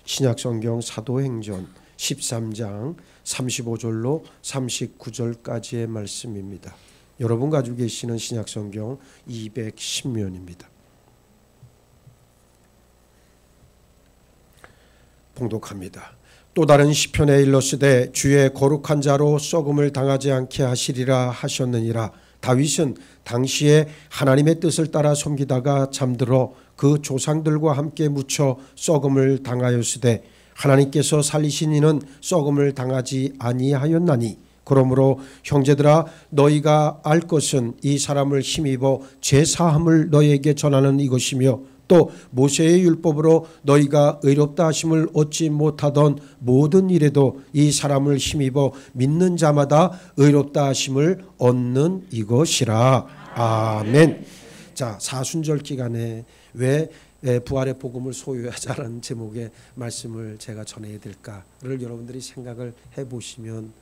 신약성경 사도행전 13장 35절로 39절까지의 말씀입니다. 여러분 가지고 계시는 신약성경 210면입니다. 봉독합니다. 또 다른 시편에 일렀으되 주의 거룩한 자로 썩음을 당하지 않게 하시리라 하셨느니라. 다윗은 당시에 하나님의 뜻을 따라 섬기다가 잠들어 그 조상들과 함께 묻혀 썩음을 당하였으되 하나님께서 살리신 이는 썩음을 당하지 아니하였나니 그러므로 형제들아 너희가 알 것은 이 사람을 힘입어 제사함을 너희에게 전하는 이것이며 또 모세의 율법으로 너희가 의롭다 하심을 얻지 못하던 모든 일에도 이 사람을 힘입어 믿는 자마다 의롭다 하심을 얻는 이것이라. 아멘. 자, 사순절 기간에 왜 부활의 복음을 소유하자라는 제목의 말씀을 제가 전해야 될까를 여러분들이 생각을 해보시면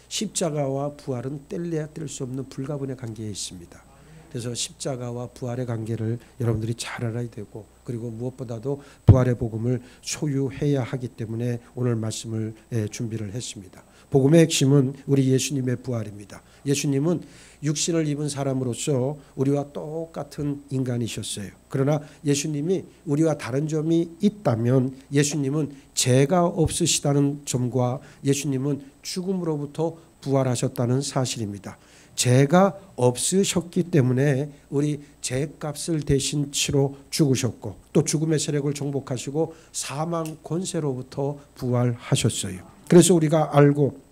십자가와 부활은 뗄래야 뗄 수 없는 불가분의 관계에 있습니다. 그래서 십자가와 부활의 관계를 여러분들이 잘 알아야 되고 그리고 무엇보다도 부활의 복음을 소유해야 하기 때문에 오늘 말씀을 준비를 했습니다. 복음의 핵심은 우리 예수님의 부활입니다. 예수님은 육신을 입은 사람으로서 우리와 똑같은 인간이셨어요. 그러나 예수님이 우리와 다른 점이 있다면 예수님은 죄가 없으시다는 점과 예수님은 죽음으로부터 부활하셨다는 사실입니다. 죄가 없으셨기 때문에 우리 죄값을 대신 치러 죽으셨고 또 죽음의 세력을 정복하시고 사망 권세로부터 부활하셨어요. 그래서 우리가 알고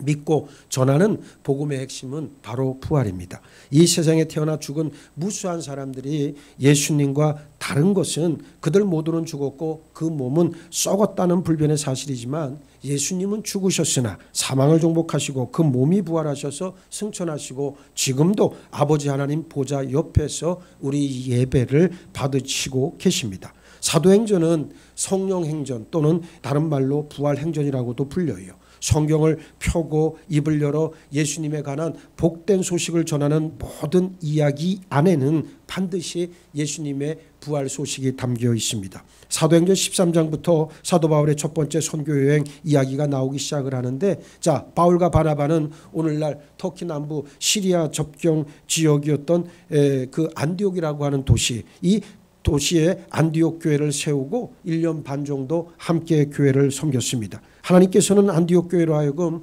믿고 전하는 복음의 핵심은 바로 부활입니다. 이 세상에 태어나 죽은 무수한 사람들이 예수님과 다른 것은 그들 모두는 죽었고 그 몸은 썩었다는 불변의 사실이지만 예수님은 죽으셨으나 사망을 정복하시고 그 몸이 부활하셔서 승천하시고 지금도 아버지 하나님 보좌 옆에서 우리 예배를 받으시고 계십니다. 사도행전은 성령행전 또는 다른 말로 부활행전이라고도 불려요. 성경을 펴고 입을 열어 예수님에 관한 복된 소식을 전하는 모든 이야기 안에는 반드시 예수님의 부활 소식이 담겨 있습니다. 사도행전 13장부터 사도 바울의 첫 번째 선교여행 이야기가 나오기 시작을 하는데 자, 바울과 바나바는 오늘날 터키 남부 시리아 접경 지역이었던 그 안디옥이라고 하는 도시, 이 도시에 안디옥 교회를 세우고 1년 반 정도 함께 교회를 섬겼습니다. 하나님께서는 안디옥 교회로 하여금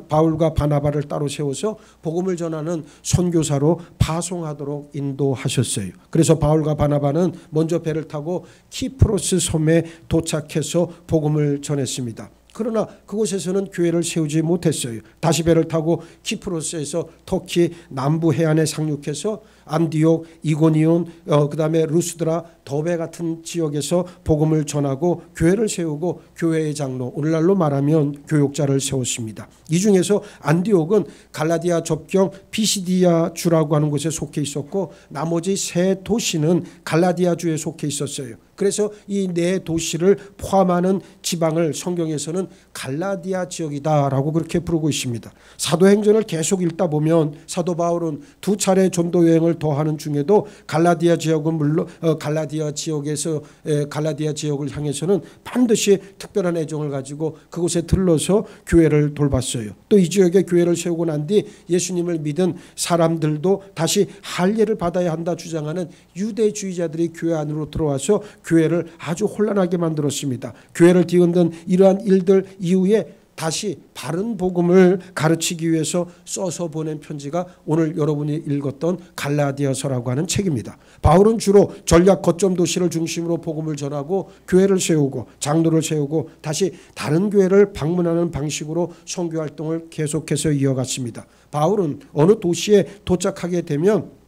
바울과 바나바를 따로 세워서 복음을 전하는 선교사로 파송하도록 인도하셨어요. 그래서 바울과 바나바는 먼저 배를 타고 키프로스 섬에 도착해서 복음을 전했습니다. 그러나 그곳에서는 교회를 세우지 못했어요. 다시 배를 타고 키프로스에서 터키 남부 해안에 상륙해서 안디옥, 이고니온, 그 다음에 루스드라, 더베 같은 지역에서 복음을 전하고 교회를 세우고 교회의 장로, 오늘날로 말하면 교역자를 세웠습니다. 이 중에서 안디옥은 갈라디아 접경 피시디아 주라고 하는 곳에 속해 있었고 나머지 세 도시는 갈라디아 주에 속해 있었어요. 그래서 이 네 도시를 포함하는 지방을 성경에서는 갈라디아 지역이다라고 그렇게 부르고 있습니다. 사도행전을 계속 읽다 보면 사도 바울은 두 차례 전도 여행을 더하는 중에도 갈라디아 지역은 물론 갈라디아 지역에서 갈라디아 지역을 향해서는 반드시 특별한 애정을 가지고 그곳에 들러서 교회를 돌봤어요. 또 이 지역에 교회를 세우고 난 뒤 예수님을 믿은 사람들도 다시 할례를 받아야 한다 주장하는 유대주의자들이 교회 안으로 들어와서 교회를 아주 혼란하게 만들었습니다. 교회를 뒤흔든 이러한 일들 이후에 다시 바른 복음을 가르치기 위해서 써서 보낸 편지가 오늘 여러분이 읽었던 갈라디아서라고 하는 책입니다. 바울은 주로 전략 거점 도시를 중심으로 복음을 전하고 교회를 세우고 장로를 세우고 다시 다른 교회를 방문하는 방식으로 선교 활동을 계속해서 이어갔습니다. 바울은 어느 도시에 도착하게 되면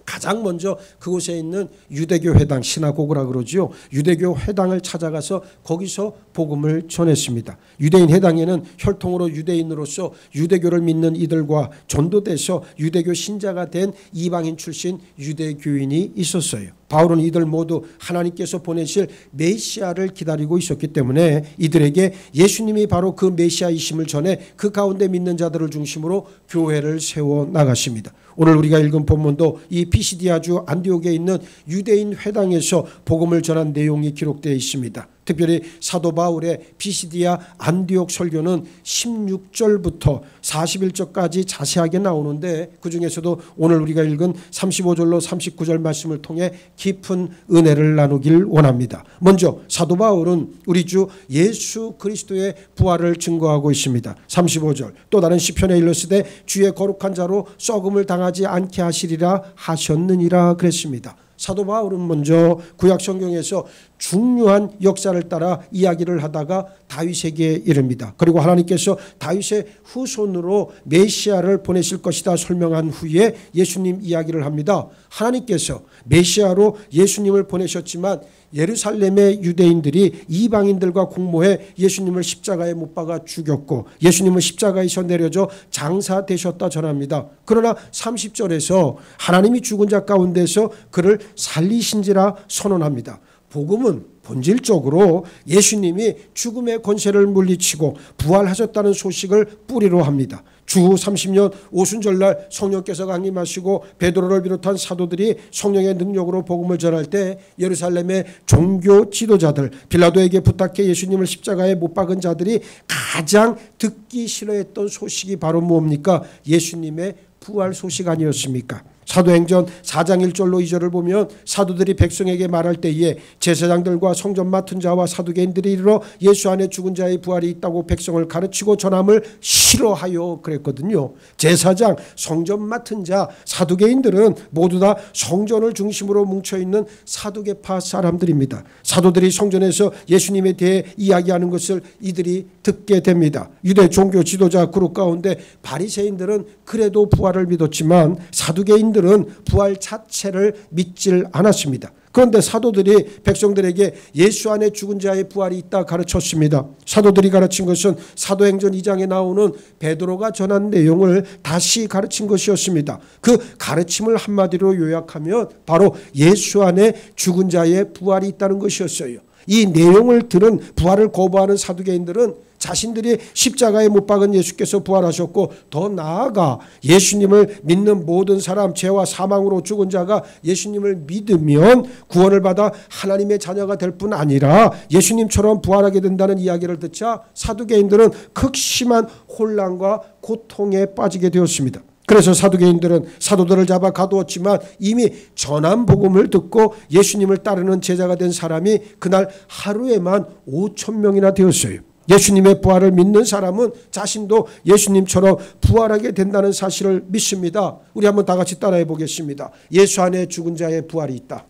가장 먼저 그곳에 있는 유대교 회당, 시나고그라 그러지요. 유대교 회당을 찾아가서 거기서 복음을 전했습니다. 유대인 회당에는 혈통으로 유대인으로서 유대교를 믿는 이들과 전도돼서 유대교 신자가 된 이방인 출신 유대교인이 있었어요. 바울은 이들 모두 하나님께서 보내실 메시아를 기다리고 있었기 때문에 이들에게 예수님이 바로 그 메시아이심을 전해 그 가운데 믿는 자들을 중심으로 교회를 세워 나갔습니다. 오늘 우리가 읽은 본문도 이 피시디아주 안디옥에 있는 유대인 회당에서 복음을 전한 내용이 기록되어 있습니다. 특별히 사도 바울의 비시디아 안디옥 설교는 16절부터 41절까지 자세하게 나오는데 그중에서도 오늘 우리가 읽은 35절로 39절 말씀을 통해 깊은 은혜를 나누길 원합니다. 먼저 사도 바울은 우리 주 예수 그리스도의 부활을 증거하고 있습니다. 35절 또 다른 시편에 일렀으되 주의 거룩한 자로 썩음을 당하지 않게 하시리라 하셨느니라 그랬습니다. 사도 바울은 먼저 구약 성경에서 중요한 역사를 따라 이야기를 하다가 다윗에게 이릅니다. 그리고 하나님께서 다윗의 후손으로 메시아를 보내실 것이다 설명한 후에 예수님 이야기를 합니다. 하나님께서 메시아로 예수님을 보내셨지만 예루살렘의 유대인들이 이방인들과 공모해 예수님을 십자가에 못 박아 죽였고 예수님은 십자가에서 내려져 장사되셨다 전합니다. 그러나 30절에서 하나님이 죽은 자 가운데서 그를 살리신지라 선언합니다. 복음은 본질적으로 예수님이 죽음의 권세를 물리치고 부활하셨다는 소식을 뿌리로 합니다. 주 30년 오순절날 성령께서 강림하시고 베드로를 비롯한 사도들이 성령의 능력으로 복음을 전할 때 예루살렘의 종교 지도자들 빌라도에게 부탁해 예수님을 십자가에 못 박은 자들이 가장 듣기 싫어했던 소식이 바로 뭡니까? 예수님의 부활 소식 아니었습니까? 사도행전 4장 1절로 2절을 보면 사도들이 백성에게 말할 때에 제사장들과 성전 맡은 자와 사두개인들이 이르러 예수 안에 죽은 자의 부활이 있다고 백성을 가르치고 전함을 싫어하여 그랬거든요. 제사장, 성전 맡은 자, 사두개인들은 모두 다 성전을 중심으로 뭉쳐있는 사두개파 사람들입니다. 사도들이 성전에서 예수님에 대해 이야기하는 것을 이들이 듣게 됩니다. 유대 종교 지도자 그룹 가운데 바리새인들은 그래도 부활을 믿었지만 사두개인들은 부활 자체를 믿질 않았습니다. 그런데 사도들이 백성들에게 예수 안에 죽은 자의 부활이 있다 가르쳤습니다. 사도들이 가르친 것은 사도행전 2장에 나오는 베드로가 전한 내용을 다시 가르친 것이었습니다. 그 가르침을 한마디로 요약하면 바로 예수 안에 죽은 자의 부활이 있다는 것이었어요. 이 내용을 들은 부활을 거부하는 사두개인들은 자신들이 십자가에 못 박은 예수께서 부활하셨고 더 나아가 예수님을 믿는 모든 사람 죄와 사망으로 죽은 자가 예수님을 믿으면 구원을 받아 하나님의 자녀가 될 뿐 아니라 예수님처럼 부활하게 된다는 이야기를 듣자 사두개인들은 극심한 혼란과 고통에 빠지게 되었습니다. 그래서 사두개인들은 사도들을 잡아 가두었지만 이미 전한 복음을 듣고 예수님을 따르는 제자가 된 사람이 그날 하루에만 5,000명이나 되었어요. 예수님의 부활을 믿는 사람은 자신도 예수님처럼 부활하게 된다는 사실을 믿습니다. 우리 한번 다 같이 따라해 보겠습니다. 예수 안에 죽은 자의 부활이 있다.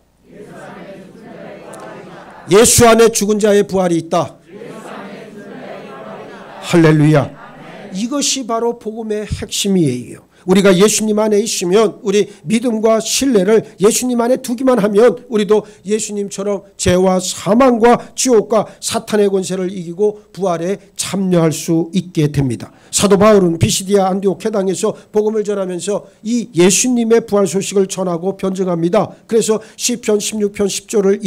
예수 안에 죽은 자의 부활이 있다. 할렐루야. 이것이 바로 복음의 핵심이에요. 우리가 예수님 안에 있으면 우리 믿음과 신뢰를 예수님 안에 두기만 하면 우리도 예수님처럼 죄와 사망과 지옥과 사탄의 권세를 이기고 부활에 참여할 수 있게 됩니다. 사도 바울은 비시디아 안디옥 회당에서 복음을 전하면서 이 예수님의 부활 소식을 전하고 변증합니다. 그래서 시편 16편 10절을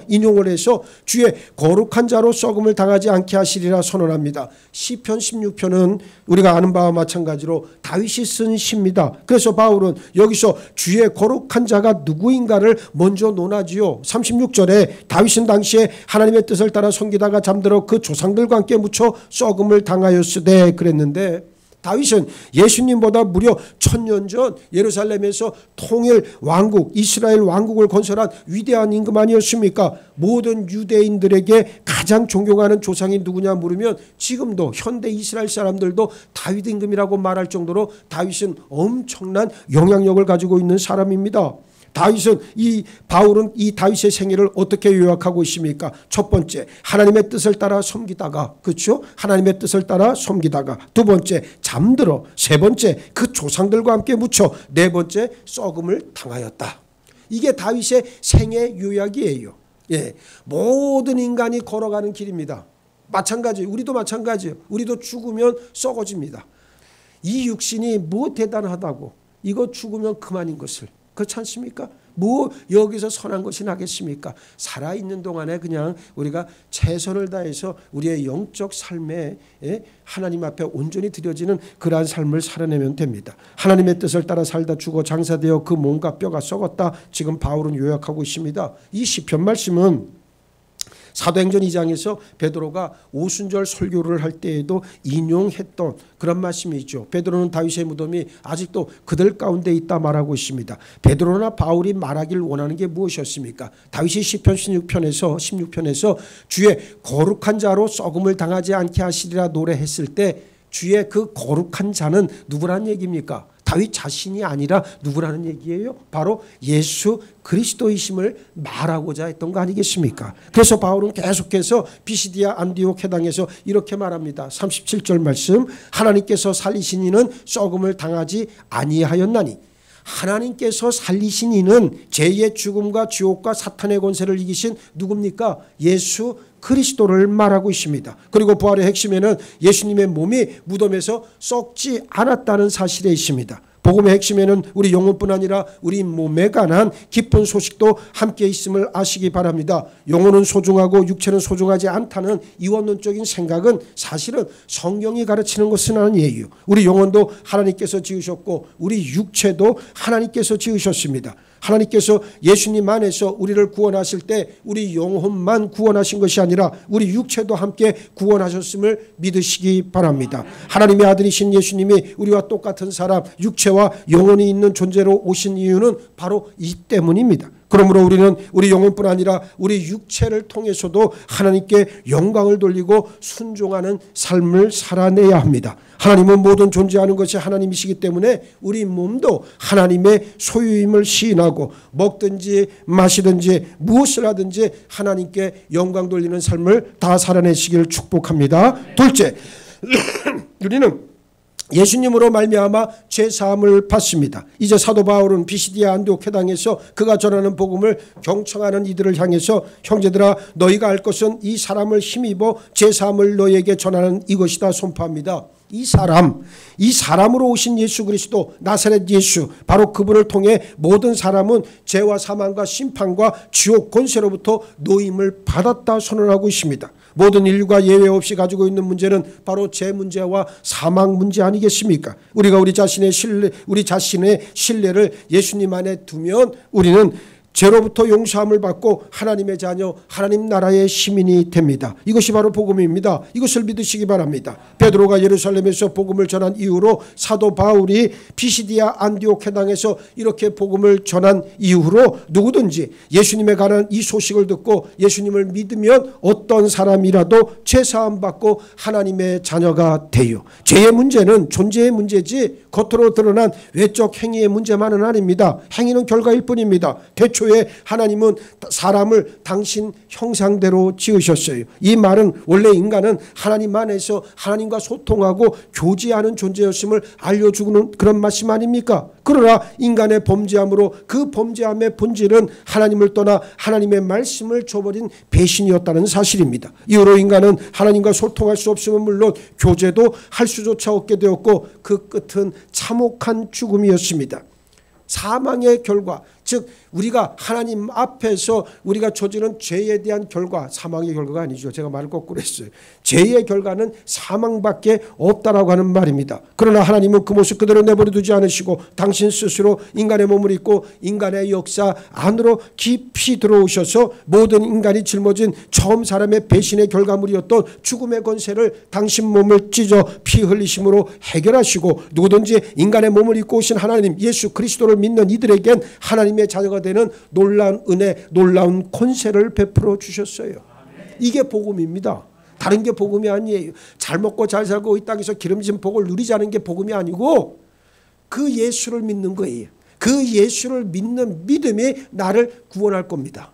인용을 해서 주의 거룩한 자로 썩음을 당하지 않게 하시리라 선언합니다. 시편 16편은 우리가 아는 바와 마찬가지로 다윗이 쓴 시입니다. 그래서 바울은 여기서 주의 거룩한 자가 누구인가를 먼저 논하지요. 36절에 다윗은 당시에 하나님의 뜻을 따라 섬기다가 잠들어 그 조상들과 함께 묻혀 썩음을 당하였으되 그랬는데 다윗은 예수님보다 무려 1000년 전 예루살렘에서 통일 왕국 이스라엘 왕국을 건설한 위대한 임금 아니었습니까? 모든 유대인들에게 가장 존경하는 조상이 누구냐 물으면 지금도 현대 이스라엘 사람들도 다윗 임금이라고 말할 정도로 다윗은 엄청난 영향력을 가지고 있는 사람입니다. 바울은 이 다윗의 생애를 어떻게 요약하고 있습니까? 첫 번째, 하나님의 뜻을 따라 섬기다가, 그렇죠? 하나님의 뜻을 따라 섬기다가, 두 번째, 잠들어, 세 번째, 그 조상들과 함께 묻혀, 네 번째, 썩음을 당하였다. 이게 다윗의 생애 요약이에요. 예, 모든 인간이 걸어가는 길입니다. 마찬가지, 우리도 마찬가지예요. 우리도 죽으면 썩어집니다. 이 육신이 뭐 대단하다고, 이거 죽으면 그만인 것을. 그렇지 않습니까? 뭐 여기서 선한 것이 나겠습니까? 살아있는 동안에 그냥 우리가 최선을 다해서 우리의 영적 삶에 하나님 앞에 온전히 드려지는 그러한 삶을 살아내면 됩니다. 하나님의 뜻을 따라 살다 죽어 장사되어 그 몸과 뼈가 썩었다. 지금 바울은 요약하고 있습니다. 이 시편 말씀은 사도행전 2장에서 베드로가 오순절 설교를 할 때에도 인용했던 그런 말씀이죠. 베드로는 다윗의 무덤이 아직도 그들 가운데 있다 말하고 있습니다. 베드로나 바울이 말하길 원하는 게 무엇이었습니까? 다윗이 시편 16편에서 주의 거룩한 자로 썩음을 당하지 않게 하시리라 노래했을 때 주의 그 거룩한 자는 누구란 얘기입니까? 다윗 자신이 아니라 누구라는 얘기예요? 바로 예수 그리스도이심을 말하고자 했던 거 아니겠습니까? 그래서 바울은 계속해서 비시디아 안디옥 해당에서 이렇게 말합니다. 37절 말씀, 하나님께서 살리신 이는 썩음을 당하지 아니하였나니. 하나님께서 살리신 이는 죄의 죽음과 지옥과 사탄의 권세를 이기신 누굽니까? 예수 그리스도를 말하고 있습니다. 그리고 부활의 핵심에는 예수님의 몸이 무덤에서 썩지 않았다는 사실에 있습니다. 복음의 핵심에는 우리 영혼뿐 아니라 우리 몸에 관한 기쁜 소식도 함께 있음을 아시기 바랍니다. 영혼은 소중하고 육체는 소중하지 않다는 이원론적인 생각은 사실은 성경이 가르치는 것은 아니에요. 우리 영혼도 하나님께서 지으셨고 우리 육체도 하나님께서 지으셨습니다. 하나님께서 예수님 안에서 우리를 구원하실 때 우리 영혼만 구원하신 것이 아니라 우리 육체도 함께 구원하셨음을 믿으시기 바랍니다. 하나님의 아들이신 예수님이 우리와 똑같은 사람, 육체와 영혼이 있는 존재로 오신 이유는 바로 이 때문입니다. 그러므로 우리는 우리 영혼뿐 아니라 우리 육체를 통해서도 하나님께 영광을 돌리고 순종하는 삶을 살아내야 합니다. 하나님은 모든 존재하는 것이 하나님이시기 때문에 우리 몸도 하나님의 소유임을 시인하고 먹든지 마시든지 무엇을 하든지 하나님께 영광 돌리는 삶을 다 살아내시기를 축복합니다. 둘째, 우리는 예수님으로 말미암아 죄사함을 받습니다. 이제 사도 바울은 비시디아 안디옥 회당에서 그가 전하는 복음을 경청하는 이들을 향해서 형제들아 너희가 알 것은 이 사람을 힘입어 죄사함을 너희에게 전하는 이것이다 선포합니다. 이 사람으로 오신 예수 그리스도 나사렛 예수 바로 그분을 통해 모든 사람은 죄와 사망과 심판과 지옥 권세로부터 노임을 받았다 선언하고 있습니다. 모든 인류가 예외 없이 가지고 있는 문제는 바로 죄 문제와 사망 문제 아니겠습니까? 우리가 우리 자신의 신뢰를 예수님 안에 두면 우리는 죄로부터 용서함을 받고 하나님의 자녀, 하나님 나라의 시민이 됩니다. 이것이 바로 복음입니다. 이것을 믿으시기 바랍니다. 베드로가 예루살렘에서 복음을 전한 이후로 사도 바울이 비시디아 안디옥 회당에서 이렇게 복음을 전한 이후로 누구든지 예수님에 관한 이 소식을 듣고 예수님을 믿으면 어떤 사람이라도 죄사함 받고 하나님의 자녀가 돼요. 죄의 문제는 존재의 문제지 겉으로 드러난 외적 행위의 문제만은 아닙니다. 행위는 결과일 뿐입니다. 대초에 하나님은 사람을 당신 형상대로 지으셨어요. 이 말은 원래 인간은 하나님 안에서 하나님과 소통하고 교제하는 존재였음을 알려주는 그런 말씀 아닙니까? 그러나 인간의 범죄함으로 그 범죄함의 본질은 하나님을 떠나 하나님의 말씀을 줘버린 배신이었다는 사실입니다. 이후로 인간은 하나님과 소통할 수 없으면 물론 교제도 할 수조차 없게 되었고 그 끝은 참혹한 죽음이었습니다. 사망의 결과, 즉 우리가 하나님 앞에서 우리가 저지른 죄에 대한 결과, 사망의 결과가 아니죠. 제가 말을 거꾸로 했어요. 죄의 결과는 사망밖에 없다라고 하는 말입니다. 그러나 하나님은 그 모습 그대로 내버려 두지 않으시고 당신 스스로 인간의 몸을 입고 인간의 역사 안으로 깊이 들어오셔서 모든 인간이 짊어진 처음 사람의 배신의 결과물이었던 죽음의 권세를 당신 몸을 찢어 피 흘리심으로 해결하시고 누구든지 인간의 몸을 입고 오신 하나님 예수 그리스도를 믿는 이들에겐 하나님의 자녀가 되는 놀라운 은혜, 놀라운 권세를 베풀어 주셨어요. 이게 복음입니다. 다른 게 복음이 아니에요. 잘 먹고 잘 살고 이 땅에서 기름진 복을 누리자는 게 복음이 아니고 그 예수를 믿는 거예요. 그 예수를 믿는 믿음이 나를 구원할 겁니다.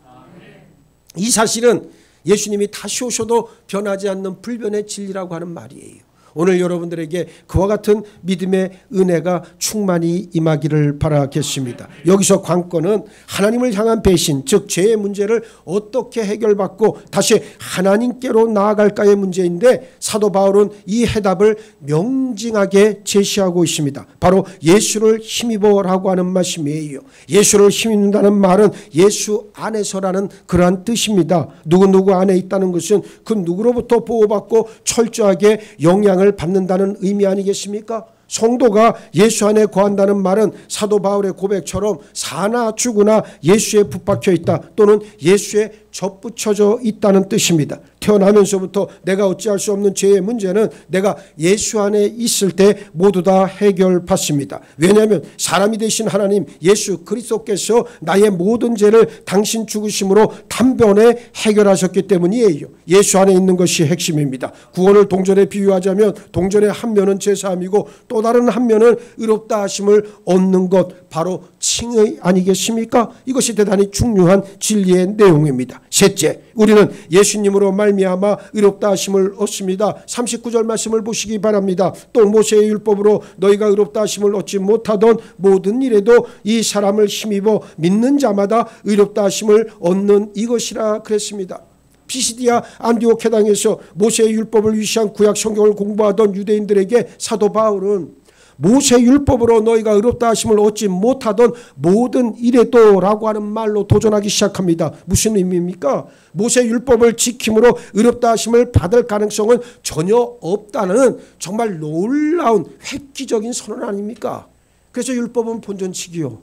이 사실은 예수님이 다시 오셔도 변하지 않는 불변의 진리라고 하는 말이에요. 오늘 여러분들에게 그와 같은 믿음의 은혜가 충만히 임하기를 바라겠습니다. 여기서 관건은 하나님을 향한 배신, 즉 죄의 문제를 어떻게 해결받고 다시 하나님께로 나아갈까의 문제인데 사도 바울은 이 해답을 명징하게 제시하고 있습니다. 바로 예수를 힘입어라고 하는 말씀이에요. 예수를 힘입는다는 말은 예수 안에서라는 그러한 뜻입니다. 누구 안에 있다는 것은 그 누구로부터 보호받고 철저하게 영향을 받는다는 의미 아니겠습니까? 성도가 예수 안에 거한다는 말은 사도 바울의 고백처럼 사나 죽으나 예수에 붙박혀 있다 또는 예수에 접붙여져 있다는 뜻입니다. 태어나면서부터 내가 어찌할 수 없는 죄의 문제는 내가 예수 안에 있을 때 모두 다 해결받습니다. 왜냐하면 사람이 되신 하나님 예수 그리스도께서 나의 모든 죄를 당신 죽으심으로 단번에 해결하셨기 때문이에요. 예수 안에 있는 것이 핵심입니다. 구원을 동전에 비유하자면 동전의 한 면은 제사함이고 또 다른 한 면은 의롭다 하심을 얻는 것, 바로 칭의 아니겠습니까? 이것이 대단히 중요한 진리의 내용입니다. 셋째, 우리는 예수님으로 말미암아 의롭다 하심을 얻습니다. 39절 말씀을 보시기 바랍니다. 또 모세의 율법으로 너희가 의롭다 하심을 얻지 못하던 모든 일에도 이 사람을 힘입어 믿는 자마다 의롭다 하심을 얻는 이것이라 그랬습니다. 피시디아 안디옥 회당에서 모세의 율법을 위시한 구약 성경을 공부하던 유대인들에게 사도 바울은 모세 율법으로 너희가 의롭다 하심을 얻지 못하던 모든 일에도 라고 하는 말로 도전하기 시작합니다. 무슨 의미입니까? 모세 율법을 지킴으로 의롭다 하심을 받을 가능성은 전혀 없다는 정말 놀라운 획기적인 선언 아닙니까? 그래서 율법은 본전치기요.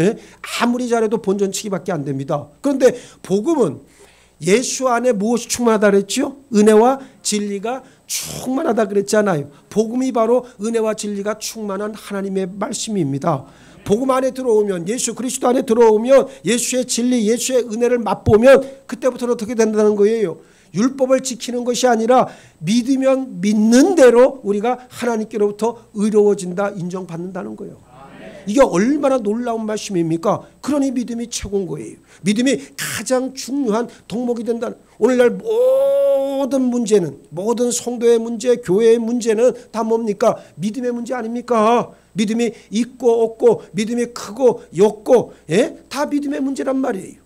예? 아무리 잘해도 본전치기밖에 안 됩니다. 그런데 복음은 예수 안에 무엇이 충만하다 그랬죠? 은혜와 진리가 충만하다 그랬잖아요. 복음이 바로 은혜와 진리가 충만한 하나님의 말씀입니다. 복음 안에 들어오면, 예수 그리스도 안에 들어오면 예수의 진리, 예수의 은혜를 맛보면 그때부터는 어떻게 된다는 거예요? 율법을 지키는 것이 아니라 믿으면 믿는 대로 우리가 하나님께로부터 의로워진다, 인정받는다는 거예요. 이게 얼마나 놀라운 말씀입니까? 그러니 믿음이 최고인 거예요. 믿음이 가장 중요한 덕목이 된다는. 오늘날 모든 문제는, 모든 성도의 문제, 교회의 문제는 다 뭡니까? 믿음의 문제 아닙니까? 믿음이 있고 없고, 믿음이 크고 였고, 예? 다 믿음의 문제란 말이에요.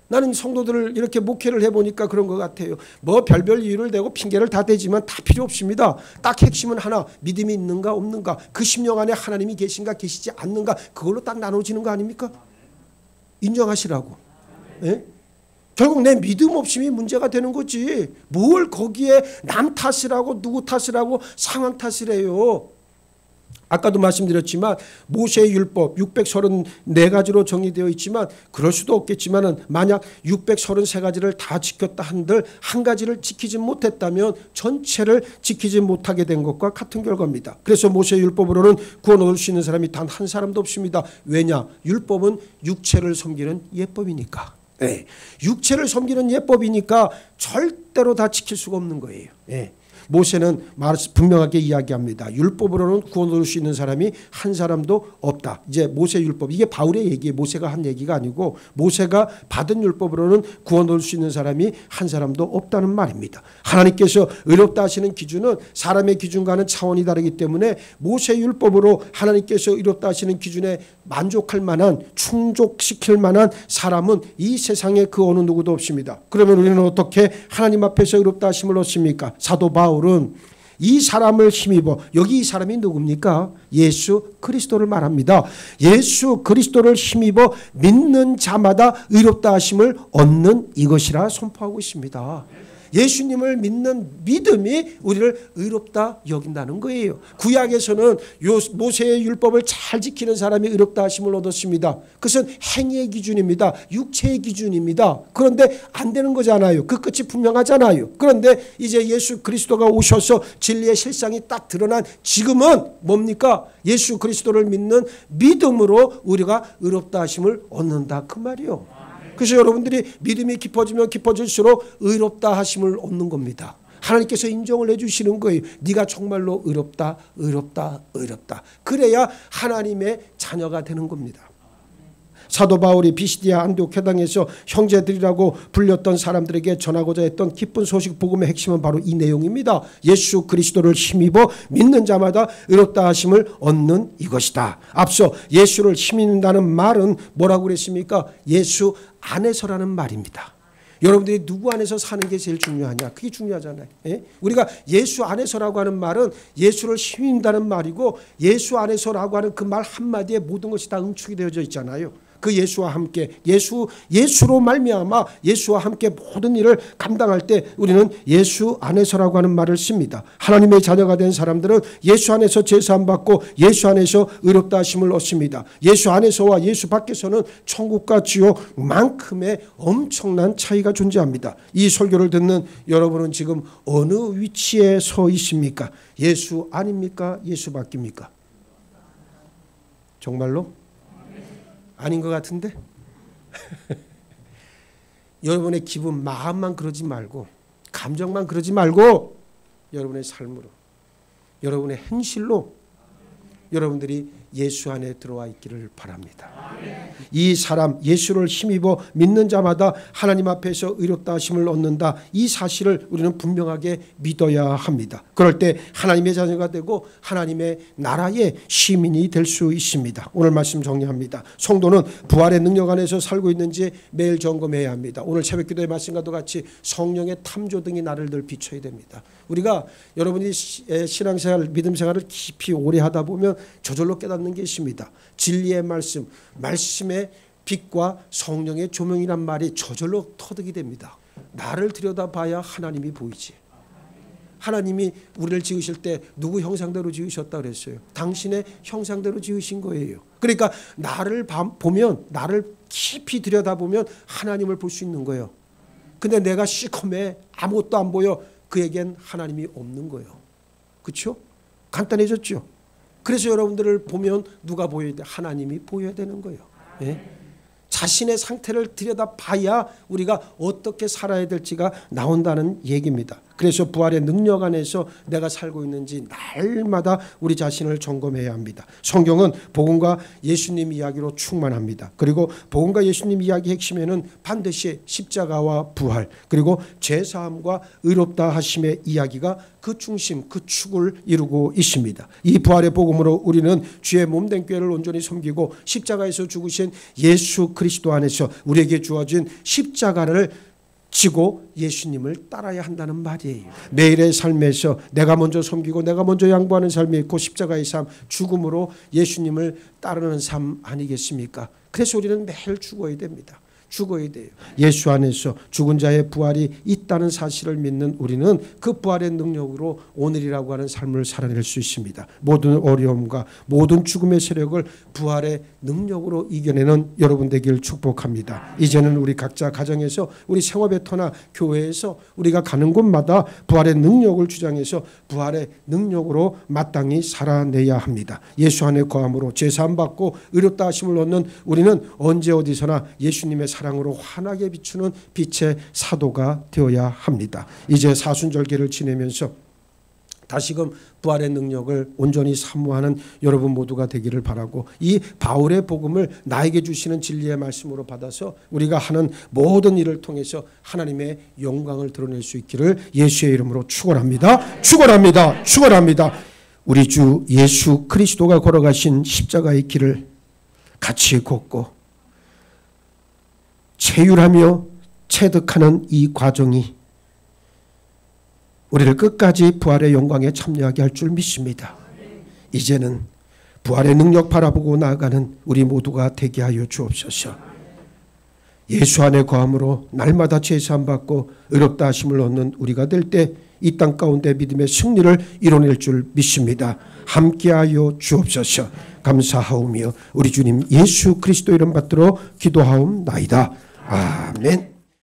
나는 성도들을 이렇게 목회를 해보니까 그런 것 같아요. 뭐 별별 이유를 대고 핑계를 다 대지만 다 필요 없습니다. 딱 핵심은 하나, 믿음이 있는가 없는가, 그 심령 안에 하나님이 계신가 계시지 않는가, 그걸로 딱 나눠지는 거 아닙니까? 인정하시라고. 예? 결국 내 믿음 없음이 문제가 되는 거지. 뭘 거기에 남 탓을 하고 누구 탓을 하고 상황 탓을 해요. 아까도 말씀드렸지만 모세의 율법 634가지로 정의되어 있지만 그럴 수도 없겠지만 만약 633가지를 다 지켰다 한들 한 가지를 지키지 못했다면 전체를 지키지 못하게 된 것과 같은 결과입니다. 그래서 모세의 율법으로는 구원 얻을 수 있는 사람이 단 한 사람도 없습니다. 왜냐? 율법은 육체를 섬기는 예법이니까. 네. 육체를 섬기는 예법이니까 절대로 다 지킬 수가 없는 거예요. 네. 모세는 분명하게 이야기합니다. 율법으로는 구원 얻을 수 있는 사람이 한 사람도 없다. 이제 모세 율법, 이게 바울의 얘기예요. 모세가 한 얘기가 아니고 모세가 받은 율법으로는 구원 얻을 수 있는 사람이 한 사람도 없다는 말입니다. 하나님께서 의롭다 하시는 기준은 사람의 기준과는 차원이 다르기 때문에 모세 율법으로 하나님께서 의롭다 하시는 기준에 만족할 만한, 충족시킬 만한 사람은 이 세상에 그 어느 누구도 없습니다. 그러면 우리는 어떻게 하나님 앞에서 의롭다 하심을 얻습니까? 사도 바울은 이 사람을 힘입어, 여기 이 사람이 누굽니까? 예수 그리스도를 말합니다. 예수 그리스도를 힘입어 믿는 자마다 의롭다 하심을 얻는 이것이라 선포하고 있습니다. 예수님을 믿는 믿음이 우리를 의롭다 여긴다는 거예요. 구약에서는 모세의 율법을 잘 지키는 사람이 의롭다 하심을 얻었습니다. 그것은 행위의 기준입니다. 육체의 기준입니다. 그런데 안 되는 거잖아요. 그 끝이 분명하잖아요. 그런데 이제 예수 그리스도가 오셔서 진리의 실상이 딱 드러난 지금은 뭡니까? 예수 그리스도를 믿는 믿음으로 우리가 의롭다 하심을 얻는다 그 말이요. 그래서 여러분들이 믿음이 깊어지면 깊어질수록 의롭다 하심을 얻는 겁니다. 하나님께서 인정을 해주시는 거예요. 네가 정말로 의롭다, 의롭다, 의롭다. 그래야 하나님의 자녀가 되는 겁니다. 사도 바울이 비시디아 안디옥 회당에서 형제들이라고 불렸던 사람들에게 전하고자 했던 기쁜 소식 복음의 핵심은 바로 이 내용입니다. 예수 그리스도를 힘입어 믿는 자마다 의롭다 하심을 얻는 이것이다. 앞서 예수를 힘입는다는 말은 뭐라고 그랬습니까? 예수 안에서라는 말입니다. 여러분들이 누구 안에서 사는 게 제일 중요하냐? 그게 중요하잖아요. 예? 우리가 예수 안에서라고 하는 말은 예수를 힘입는다는 말이고 예수 안에서라고 하는 그 말 한마디에 모든 것이 다 응축이 되어져 있잖아요. 그 예수와 함께 예수로 말미암아 예수와 함께 모든 일을 감당할 때 우리는 예수 안에서라고 하는 말을 씁니다. 하나님의 자녀가 된 사람들은 예수 안에서 제사함 받고 예수 안에서 의롭다 하심을 얻습니다. 예수 안에서와 예수 밖에서는 천국과 지옥만큼의 엄청난 차이가 존재합니다. 이 설교를 듣는 여러분은 지금 어느 위치에 서 있습니까? 예수 아닙니까? 예수 밖입니까? 정말로? 아닌 것 같은데? 여러분의 기분, 마음만 그러지 말고, 감정만 그러지 말고, 여러분의 삶으로, 여러분의 행실로 여러분들이 예수 안에 들어와 있기를 바랍니다. 이 사람 예수를 힘입어 믿는 자마다 하나님 앞에서 의롭다 하심을 얻는다. 이 사실을 우리는 분명하게 믿어야 합니다. 그럴 때 하나님의 자녀가 되고 하나님의 나라의 시민이 될 수 있습니다. 오늘 말씀 정리합니다. 성도는 부활의 능력 안에서 살고 있는지 매일 점검해야 합니다. 오늘 새벽기도의 말씀과도 같이 성령의 탐조등이 나를 늘 비춰야 됩니다. 우리가 여러분이 신앙생활, 믿음생활을 깊이 오래 하다 보면 저절로 깨닫는 게 있습니다. 진리의 말씀, 말씀의 빛과 성령의 조명이란 말이 저절로 터득이 됩니다. 나를 들여다봐야 하나님이 보이지. 하나님이 우리를 지으실 때 누구 형상대로 지으셨다 그랬어요? 당신의 형상대로 지으신 거예요. 그러니까 나를 보면, 나를 깊이 들여다보면 하나님을 볼 수 있는 거예요. 근데 내가 시커매 아무것도 안 보여. 그에겐 하나님이 없는 거예요. 그렇죠? 간단해졌죠? 그래서 여러분들을 보면 누가 보여야 돼? 하나님이 보여야 되는 거예요. 예? 자신의 상태를 들여다봐야 우리가 어떻게 살아야 될지가 나온다는 얘기입니다. 그래서 부활의 능력 안에서 내가 살고 있는지 날마다 우리 자신을 점검해야 합니다. 성경은 복음과 예수님 이야기로 충만합니다. 그리고 복음과 예수님 이야기 핵심에는 반드시 십자가와 부활 그리고 죄사함과 의롭다 하심의 이야기가 그 중심, 그 축을 이루고 있습니다. 이 부활의 복음으로 우리는 주의 몸된 교회를 온전히 섬기고 십자가에서 죽으신 예수 그리스도 안에서 우리에게 주어진 십자가를 지고 예수님을 따라야 한다는 말이에요. 매일의 삶에서 내가 먼저 섬기고 내가 먼저 양보하는 삶이 있고 십자가의 삶, 죽음으로 예수님을 따르는 삶 아니겠습니까? 그래서 우리는 매일 죽어야 됩니다. 죽어야 돼요. 예수 안에서 죽은 자의 부활이 있다는 사실을 믿는 우리는 그 부활의 능력으로 오늘이라고 하는 삶을 살아낼 수 있습니다. 모든 어려움과 모든 죽음의 세력을 부활의 능력으로 이겨내는 여러분 되길 축복합니다. 이제는 우리 각자 가정에서 우리 생업의 터나 교회에서 우리가 가는 곳마다 부활의 능력을 주장해서 부활의 능력으로 마땅히 살아내야 합니다. 예수 안에 거함으로 제사함 받고 의롭다 하심을 얻는 우리는 언제 어디서나 예수님의 사랑으로 환하게 비추는 빛의 사도가 되어야 합니다. 이제 사순절기를 지내면서 다시금 부활의 능력을 온전히 사모하는 여러분 모두가 되기를 바라고 이 바울의 복음을 나에게 주시는 진리의 말씀으로 받아서 우리가 하는 모든 일을 통해서 하나님의 영광을 드러낼 수 있기를 예수의 이름으로 축원합니다. 축원합니다. 축원합니다. 우리 주 예수 그리스도가 걸어가신 십자가의 길을 같이 걷고 체휼하며 체득하는 이 과정이 우리를 끝까지 부활의 영광에 참여하게 할 줄 믿습니다. 이제는 부활의 능력 바라보고 나아가는 우리 모두가 되게 하여 주옵소서. 예수 안에 거함으로 날마다 제사함 받고 의롭다 하심을 얻는 우리가 될 때 이 땅 가운데 믿음의 승리를 이뤄낼 줄 믿습니다. 함께하여 주옵소서. 감사하오며 우리 주님 예수 그리스도 이름 받들어 기도하옵나이다. 아멘.